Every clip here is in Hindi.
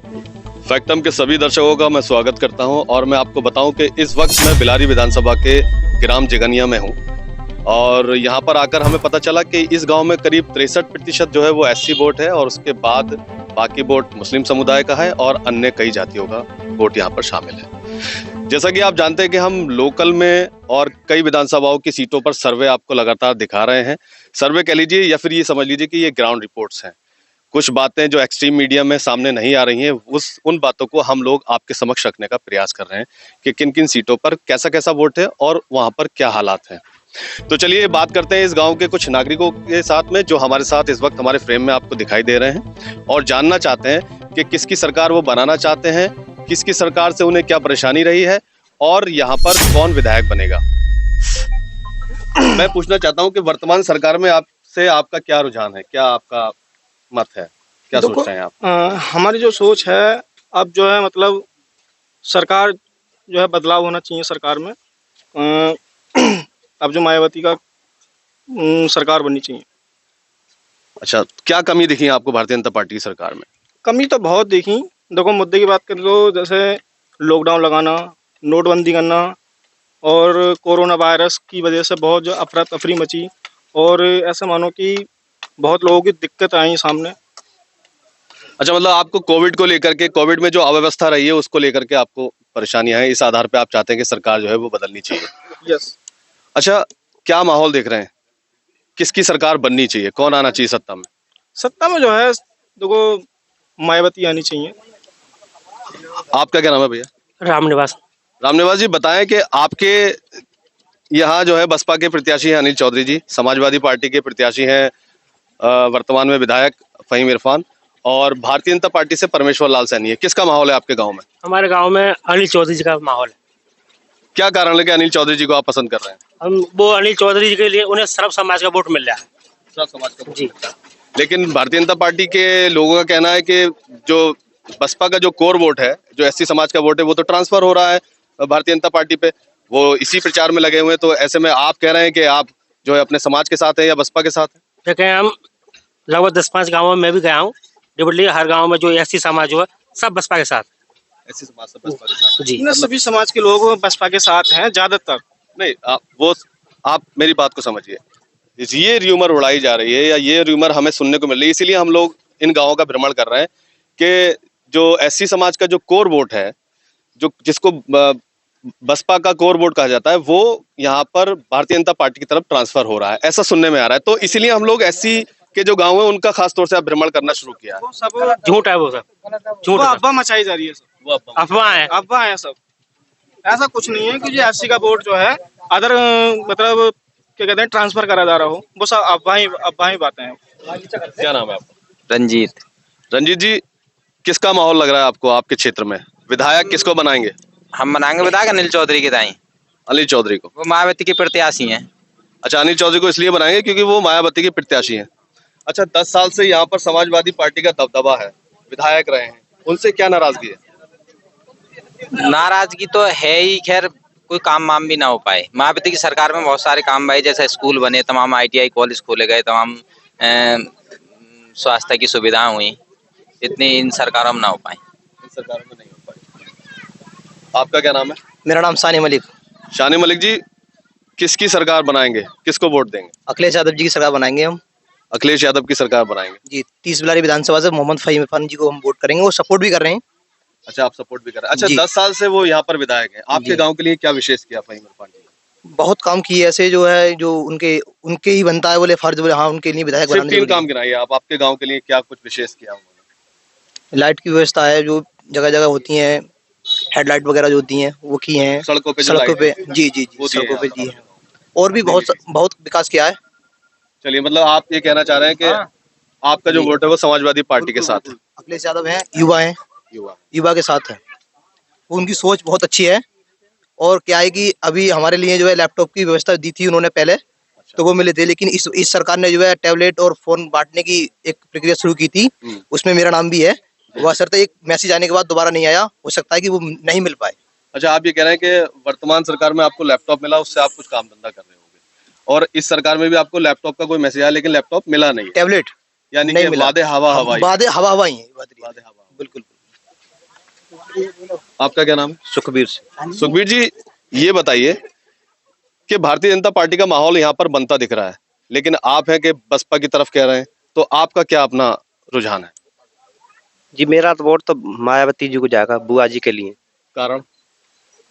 फैक्टम के सभी दर्शकों का मैं स्वागत करता हूं और मैं आपको बताऊं कि इस वक्त मैं बिलारी विधानसभा के ग्राम जिगनिया में हूं और यहां पर आकर हमें पता चला कि इस गांव में करीब 63% जो है वो एससी वोट है और उसके बाद बाकी वोट मुस्लिम समुदाय का है और अन्य कई जातियों का वोट यहां पर शामिल है। जैसा कि आप जानते हैं कि हम लोकल में और कई विधानसभाओं की सीटों पर सर्वे आपको लगातार दिखा रहे हैं। सर्वे कह लीजिए या फिर ये समझ लीजिए कि ये ग्राउंड रिपोर्ट्स हैं। कुछ बातें जो एक्सट्रीम मीडिया में सामने नहीं आ रही हैं उन बातों को हम लोग आपके समक्ष रखने का प्रयास कर रहे हैं कि किन किन सीटों पर कैसा कैसा वोट है और वहां पर क्या हालात हैं। तो चलिए बात करते हैं इस गांव के कुछ नागरिकों के साथ में जो हमारे साथ इस वक्त हमारे फ्रेम में आपको दिखाई दे रहे हैं और जानना चाहते हैं कि किसकी सरकार वो बनाना चाहते हैं, किसकी सरकार से उन्हें क्या परेशानी रही है और यहाँ पर कौन विधायक बनेगा। मैं पूछना चाहता हूँ कि वर्तमान सरकार में आपसे आपका क्या रुझान है, क्या आपका मत है, क्या सोचते हैं आप? हमारी जो सोच है अब जो है मतलब सरकार जो है बदलाव होना चाहिए सरकार में। अब जो मायावती का सरकार बननी चाहिए। अच्छा, क्या कमी दिखी आपको भारतीय जनता पार्टी की सरकार में? कमी तो बहुत देखी। देखो मुद्दे की बात करें तो जैसे लॉकडाउन लगाना, नोटबंदी करना और कोरोना वायरस की वजह से बहुत जो अफरा तफरी मची और ऐसा मानो कि बहुत लोगों की दिक्कत आई सामने। अच्छा, मतलब आपको कोविड को लेकर के, कोविड में जो अव्यवस्था रही है उसको लेकर के आपको परेशानियां हैं, इस आधार पे आप चाहते हैं कि सरकार जो है वो बदलनी चाहिए। यस। अच्छा, क्या माहौल देख रहे हैं, किसकी सरकार बननी चाहिए, कौन आना चाहिए सत्ता में? सत्ता में जो है देखो मायावती आनी चाहिए। आपका क्या नाम है भैया? रामनिवास। रामनिवास जी, बताएं कि आपके यहाँ जो है बसपा के प्रत्याशी हैं अनिल चौधरी जी, समाजवादी पार्टी के प्रत्याशी हैं वर्तमान में विधायक फहीम इरफान और भारतीय जनता पार्टी से परमेश्वर लाल सैनी है। किसका माहौल है आपके गांव में? हमारे गांव में अनिल चौधरी जी का माहौल है। क्या कारण है कि अनिल चौधरी जी को आप पसंद कर रहे हैं? हम वो अनिल चौधरी जी के लिए उन्हें सर्व समाज का वोट मिल रहा है। सर्व समाज का जी। लेकिन भारतीय जनता पार्टी के लोगों का कहना है कि जो बसपा का जो कोर वोट है, जो एससी समाज का वोट है, वो तो ट्रांसफर हो रहा है भारतीय जनता पार्टी पे, वो इसी प्रचार में लगे हुए हैं। तो ऐसे में आप कह रहे हैं कि आप जो है अपने समाज के साथ है या बसपा के साथ है? देखें, हम लगभग 10-5 गाँवों में भी गया हूँ। डिबली हर गाँव में जो एससी समाज हो सब बसपा के साथ। एससी समाज से बसपा के साथ जी। सभी समाज के लोग बसपा के साथ हैं ज्यादातर। नहीं, आप मेरी बात को समझिए। ये र्यूमर उड़ाई जा रही है या ये र्यूमर हमें सुनने को मिल रही है, इसीलिए हम लोग इन गांवों का भ्रमण कर रहे हैं कि जो एससी समाज का जो कोर वोट है, जो जिसको बसपा का कोर वोट कहा जाता है, वो यहाँ पर भारतीय जनता पार्टी की तरफ ट्रांसफर हो रहा है, ऐसा सुनने में आ रहा है। तो इसीलिए हम लोग एससी के जो गांव है उनका खास तौर से भ्रमण करना शुरू किया है। वो सब झूठ है, वो सब झूठ, अफवाह मचाई जा रही है। वो अफवाह है, अफवाह है सब। ऐसा कुछ नहीं है कि जो एससी का वोट जो है अदर मतलब क्या कहते हैं ट्रांसफर करा जा रहा हो, वो सब अफवाह ही बातें हैं। क्या नाम है आपका? रंजीत। रंजीत जी, किसका माहौल लग रहा है आपको आपके क्षेत्र में? विधायक किसको बनाएंगे? हम बनाएंगे विधायक अनिल चौधरी के दाई। अनिल चौधरी को? वो मायावती के प्रत्याशी हैं। अच्छा, अनिल चौधरी को इसलिए बनाएंगे क्योंकि वो मायावती के प्रत्याशी हैं। अच्छा, 10 साल से यहाँ पर समाजवादी पार्टी का दबदबा है, विधायक रहे हैं, उनसे क्या नाराजगी है? नाराजगी तो है ही, खैर कोई काम वाम भी ना हो पाए। मायावती की सरकार में बहुत सारे काम भाई, जैसे स्कूल बने, तमाम ITI कॉलेज खोले गए, तमाम स्वास्थ्य की सुविधाएं हुई, इतनी इन सरकारों में ना हो पाए। इन सरकारों में नहीं हो पाई। आपका क्या नाम है? मेरा नाम सानी मलिक। शानी मलिक जी, किसकी सरकार बनाएंगे, किसको वोट देंगे? अखिलेश यादव जी की सरकार बनाएंगे हम। अखिलेश यादव की सरकार बनाएंगे जी। 30 बिलारी विधानसभा से मोहम्मद फहीम इरफान जी को हम वोट करेंगे, वो सपोर्ट भी कर रहे हैं। अच्छा, आप सपोर्ट भी कर रहे हैं। अच्छा, 10 साल से वो यहाँ पर विधायक हैं, आपके गांव के लिए क्या विशेष किया फहीम इरफान जी? बहुत काम किए ऐसे जो है जो उनके ही बनता है बोले फर्ज, बोले हाँ उनके लिए विधायक सिर्फ बनाने। 3 काम गिनाइए आप, आपके गांव के लिए क्या कुछ विशेष किया उन्होंने? लाइट की व्यवस्था है जो जगह जगह होती है, हेडलाइट वगैरह जो होती हैं वो की हैं। सड़कों पे जी जी जी, सड़कों पे जी है। और भी बहुत विकास किया है। चलिए, मतलब आप ये कहना चाह रहे हैं कि आपका जो वोट है वो समाजवादी पार्टी के साथ है। अखिलेश यादव है, युवा के साथ है। उनकी सोच बहुत अच्छी है। और क्या है कि अभी हमारे लिए जो है लैपटॉप की व्यवस्था दी थी उन्होंने पहले, तो वो मिले थे, लेकिन इस सरकार ने जो है टैबलेट और फोन बांटने की एक प्रक्रिया शुरू की थी, उसमें मेरा नाम भी है। वह सर एक मैसेज आने के बाद दोबारा नहीं आया, हो सकता है कि वो नहीं मिल पाए। अच्छा, आप ये कह रहे हैं कि वर्तमान सरकार में आपको लैपटॉप मिला, उससे आप कुछ काम धंधा कर रहे होंगे, और इस सरकार में भी आपको लैपटॉप का कोई मैसेज आया लेकिन लैपटॉप मिला नहीं, टैबलेट यानी कि वादे हवा हवाई। वादे हवा हवाई है। बिल्कुल। आपका क्या नाम है? सुखबीर से। सुखबीर जी, ये बताइए कि भारतीय जनता पार्टी का माहौल यहाँ पर बनता दिख रहा है, लेकिन आप हैं कि बसपा की तरफ कह रहे हैं, तो आपका क्या अपना रुझान है? जी मेरा तो वोट तो मायावती जी को जाएगा, बुआ जी के लिए। कारण?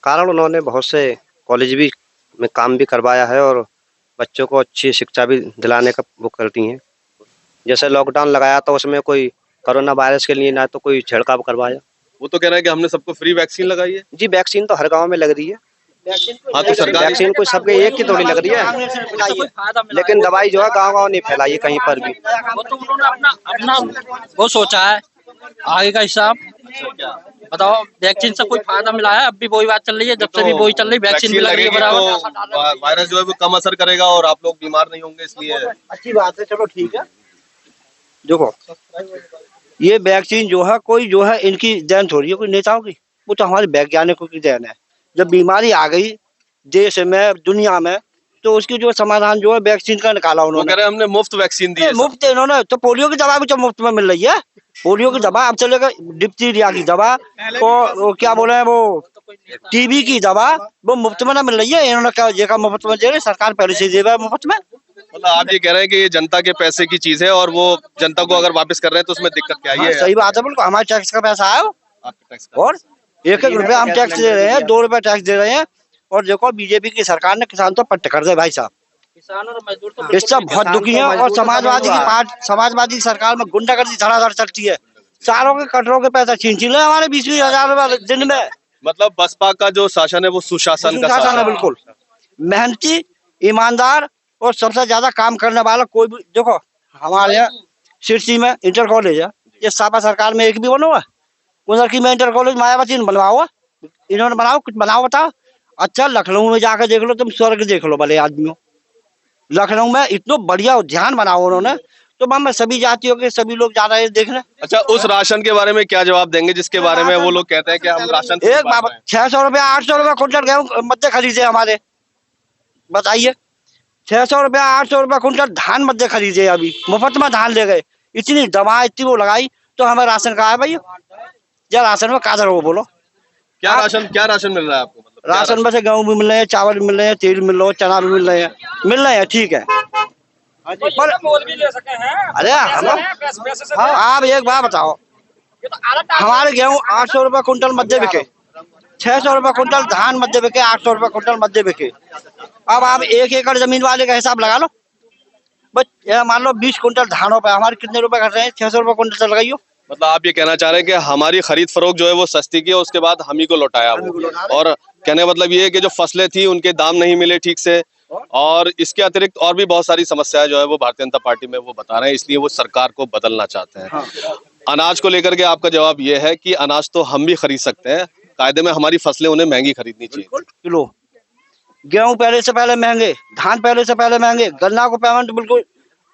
कारण उन्होंने बहुत से कॉलेज भी में काम भी करवाया है और बच्चों को अच्छी शिक्षा भी दिलाने का वो करती हैं। जैसे लॉकडाउन लगाया तो उसमें कोई कोरोना वायरस के लिए ना तो कोई छिड़काव करवाया। वो तो कह रहे हैं कि हमने सबको फ्री वैक्सीन लगाई है। जी वैक्सीन तो हर गांव में लग रही है। हाँ, तो सरकार वैक्सीन कोई सबके एक की थोड़ी लग रही है, लेकिन दवाई जो है गाँव नहीं फैलाई है कहीं पर भी। वो तो उन्होंने अपना अपना वो सोचा है आगे का हिसाब। बताओ वैक्सीन से कोई फायदा मिला है? अब भी वही बात चल रही है, जब से भी वही चल रही है, वैक्सीन भी लग रही है बराबर। तो वायरस जो है वो कम असर करेगा और आप लोग बीमार नहीं होंगे, इसलिए अच्छी बात है, चलो ठीक है। देखो ये वैक्सीन जो है कोई जो है इनकी देन थोड़ी है कोई नेताओं की, वो तो हमारे वैज्ञानिकों की देन है। जब बीमारी आ गई देश में दुनिया में तो उसकी जो समाधान जो है वैक्सीन का निकाला वो उन्होंने। कह रहे हैं हमने मुफ्त वैक्सीन दी है। मुफ्त इन्होंने तो पोलियो की दवा भी तो मुफ्त में मिल रही है। पोलियो की दवा अब चलेगा, डिप्थीरिया की दवा और वो क्या बोले वो टीबी की दवा वो मुफ्त में ना मिल रही है। इन्होंने क्या ये का मुफ्त में दे रहे, सरकार पहले से दे रहा है मुफ्त में। मतलब आप ये कह रहे हैं कि ये जनता के पैसे की चीज है और वो जनता को अगर वापस कर रहे हैं तो उसमें दिक्कत क्या हाँ, है? सही बात है, बिल्कुल हमारे टैक्स का पैसा है वो। आपके टैक्स का। और 1-1 रुपया हम टैक्स दे रहे हैं, 2 रुपया टैक्स दे रहे हैं। और देखो बीजेपी की सरकार ने किसान तो पट्ट कर दे भाई साहब, किसान और मजदूर तो इससे बहुत दुखी है। और समाजवादी की सरकार में गुंडागर्दी धड़ाधड़ चलती है, सारों के कटरों के पैसा छीन ले हमारे 20-20 हजार रुपए दिन में। मतलब बसपा का जो शासन है वो सुशासन का शासन शासन है, बिल्कुल मेहनती, ईमानदार और सबसे ज्यादा काम करने वाला कोई भी। देखो हमारे यहाँ सिरसी में इंटर कॉलेज है, ये सापा सरकार में एक भी बना हुआ? उधर की में इंटर कॉलेज मायावती ने बनवा हुआ, इन्होंने बनाओ, कुछ बनाओ बताओ। अच्छा लखनऊ में जाकर देख लो, तुम स्वर्ग देख लो भले आदमियों। लखनऊ में इतना बढ़िया उद्यान बनाओ उन्होंने, तो वहां सभी जातियों के सभी लोग जा रहे हैं देखने। अच्छा, उस राशन के बारे में क्या जवाब देंगे जिसके बारे में वो लोग कहते हैं कि हम राशन एक बाबा 600 रुपया 800 रुपया कुंटल गेहूं मध्य खरीदे हमारे, बताइए 600 रुपया 800 रुपया कुंटल धान मध्य खरीदे, अभी मुफ्त में धान ले गए। इतनी दवा इतनी वो लगाई तो हमें राशन कहा है भाई? या राशन में कादर हो बोलो? क्या राशन मिल रहा है आपको? मतलब राशन में से गेहूं भी मिल रहे हैं, चावल भी मिल रहे हैं, तेल मिल रहा है, चना भी मिल रहे हैं, ठीक है। पर मोल भी ले सके हैं। अरे हम हाँ, आप एक बात बताओ, हमारे गेहूं 800 रुपया कुंटल मध्य बिके, 600 रुपया कुंटल धान मध्य बिके, 800 रुपया कुंटल मध्य बिके। अब आप 1 एकड़ जमीन वाले का हिसाब लगा लो, बस मान लो 20 कुंटल धानों पे हमारे कितने रुपए घट रहे हैं? 600 रुपया कुंटल से लगाइयो। मतलब आप ये कहना चाह रहे हैं कि हमारी खरीद फरोख्त जो है वो सस्ती की है, उसके बाद हम ही को लौटाया वो। और कहने का मतलब ये है कि जो फसलें थी उनके दाम नहीं मिले ठीक से, और इसके अतिरिक्त और भी बहुत सारी समस्याएं जो है वो भारतीय जनता पार्टी में वो बता रहे हैं, इसलिए वो सरकार को बदलना चाहते हैं। अनाज को लेकर के आपका जवाब ये है कि अनाज तो हम भी खरीद सकते हैं, कायदे में हमारी फसलें उन्हें महंगी खरीदनी चाहिए। किलो गेहूं पहले से पहले महंगे, धान पहले से पहले महंगे, गन्ना को पेमेंट बिल्कुल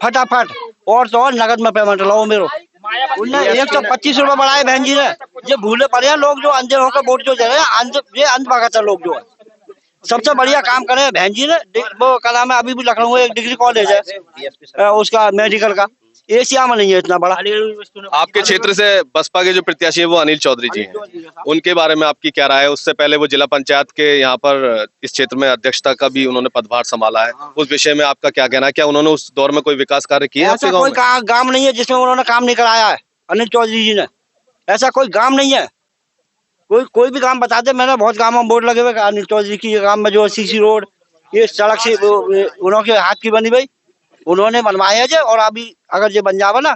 फटाफट, और तो और नगद में पेमेंट लाओ मेरो। उन्हें 125 रुपए बढ़ाए बहन जी ने, ये भूले पड़े हैं लोग जो अंधे होकर वोट जो दे रहे हैं, ये अंधभगत लोग जो है। सबसे बढ़िया काम करे बहन जी ने, वो क्या नाम है, अभी भी लखनऊ में एक डिग्री कॉलेज है उसका मेडिकल का, एशिया में नहीं है इतना बड़ा। आपके क्षेत्र से बसपा के जो प्रत्याशी है वो अनिल चौधरी जी हैं, उनके बारे में आपकी क्या राय है? उससे पहले वो जिला पंचायत के यहाँ पर इस क्षेत्र में अध्यक्षता का भी उन्होंने पदभार संभाला है, उस विषय में आपका क्या कहना है? क्या उन्होंने उस दौर में कोई विकास कार्य किए? ऐसा कोई गांव नहीं है जिसमें उन्होंने काम नहीं कराया है अनिल चौधरी जी ने, ऐसा कोई गांव नहीं है। कोई भी काम बता दे, मैंने बहुत गाँव में बोर्ड लगे हुए अनिल चौधरी की गाँव में जो सीसी रोड, ये सड़क से उन्होंने हाथ की बनी भाई उन्होंने बनवाया है। और अभी अगर ये बन जावा ना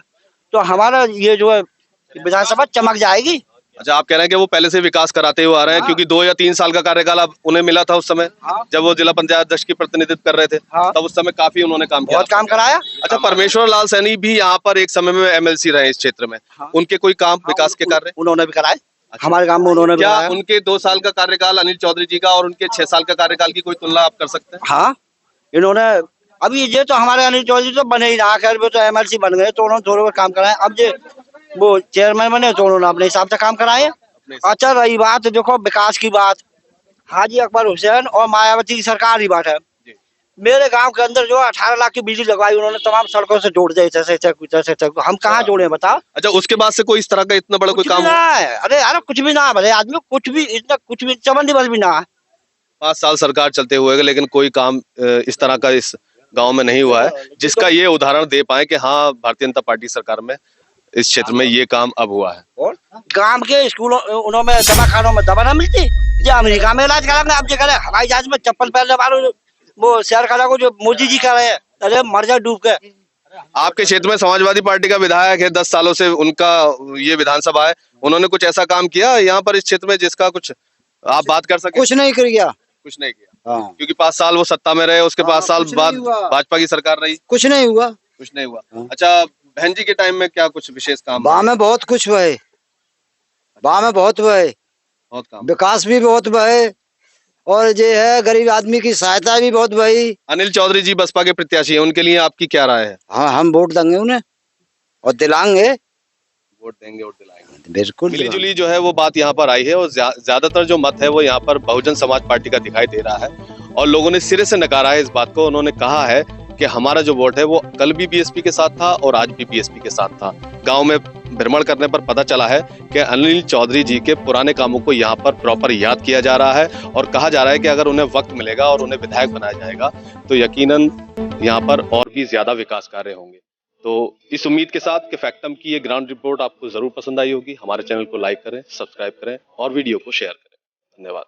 तो हमारा ये जो है विधानसभा चमक जाएगी। अच्छा, आप कह रहे हैं कि वो पहले से विकास कराते हुए आ रहे हैं, क्योंकि 2 या 3 साल का कार्यकाल अब उन्हें मिला था उस समय जब वो जिला पंचायत अध्यक्ष की प्रतिनिधित्व कर रहे थे, तब उस समय काफी उन्होंने काम किया, बहुत काम कराया। अच्छा, परमेश्वर लाल सैनी भी यहाँ पर एक समय में MLC रहे इस क्षेत्र में, उनके कोई काम विकास के कार्य उन्होंने भी कराए हमारे गांव में? उन्होंने क्या उनके 2 साल का कार्यकाल अनिल चौधरी जी का और उनके 6 साल का कार्यकाल की कोई तुलना आप कर सकते हैं? हाँ, इन्होंने अभी ये तो हमारे अनिल चौधरी तो बने ही रहा, खैर वो तो MLC बन गए तो उन्होंने थोड़े बहुत काम कराए। अब जो वो चेयरमैन बने तो उन्होंने अपने हिसाब से काम कराए। अच्छा, रही बात देखो विकास की बात, हाजी अकबर हुसैन और मायावती की सरकार की बात है, मेरे गांव के अंदर जो 18 लाख की बिजली लगवाई उन्होंने, तमाम सड़कों से जोड़ दिया, जैसे हम कहाँ जोड़े बताओ। अच्छा, उसके बाद से कोई इस तरह का इतना बड़ा कोई कुछ भी काम ना है, अरे यार कुछ भी ना है, भले आदमी कुछ भी इतना कुछ भी चमन दिवस भी ना है। 5 साल सरकार चलते हुए, लेकिन कोई काम इस तरह का इस गांव में नहीं हुआ है जिसका ये उदाहरण दे पाए कि हाँ भारतीय जनता पार्टी सरकार में इस क्षेत्र में ये काम अब हुआ है। और गांव के स्कूलों उन्हों में दवाखानों में दवा ना मिलती, जो अमेरिका में इलाज कराएंगे आप, जो करे हवाई जहाज में चप्पल पहनने वालों वो शेयर खाना को जो मोदी जी कर रहे हैं, अरे मर जा डूब के। आपके क्षेत्र में समाजवादी पार्टी का विधायक है, 10 सालों से उनका ये विधानसभा है, उन्होंने कुछ ऐसा काम किया यहाँ पर इस क्षेत्र में जिसका कुछ आप बात कर सके? कुछ नहीं कर गया, कुछ नहीं किया, क्योंकि 5 साल वो सत्ता में रहे, उसके 5 साल बाद भाजपा की सरकार रही, कुछ नहीं हुआ। कुछ नहीं हुआ। अच्छा, बहन जी के टाइम में क्या कुछ विशेष काम? वहाँ में बहुत कुछ हुआ है, वहाँ में बहुत हुआ है, बहुत काम, विकास भी बहुत हुआ है, और जो है गरीब आदमी की सहायता भी बहुत हुई। अनिल चौधरी जी बसपा के प्रत्याशी हैं, उनके लिए आपकी क्या राय है? हाँ, हम वोट देंगे उन्हें और दिलाएंगे, वोट देंगे और दिलाएंगे, बिल्कुल। मिली जुली जो है वो बात यहाँ पर आई है, और ज्यादातर जो मत है वो यहाँ पर बहुजन समाज पार्टी का दिखाई दे रहा है, और लोगों ने सिरे से नकारा है इस बात को। उन्होंने कहा है कि हमारा जो वोट है वो कल भी बीएसपी के साथ था और आज भी बीएसपी के साथ था। गांव में भ्रमण करने पर पता चला है कि अनिल चौधरी जी के पुराने कामों को यहाँ पर प्रॉपर याद किया जा रहा है, और कहा जा रहा है कि अगर उन्हें वक्त मिलेगा और उन्हें विधायक बनाया जाएगा तो यकीनन यहाँ पर और भी ज्यादा विकास कार्य होंगे। तो इस उम्मीद के साथ कि फैक्टम की ये ग्राउंड रिपोर्ट आपको जरूर पसंद आई होगी। हमारे चैनल को लाइक करें, सब्सक्राइब करें और वीडियो को शेयर करें। धन्यवाद।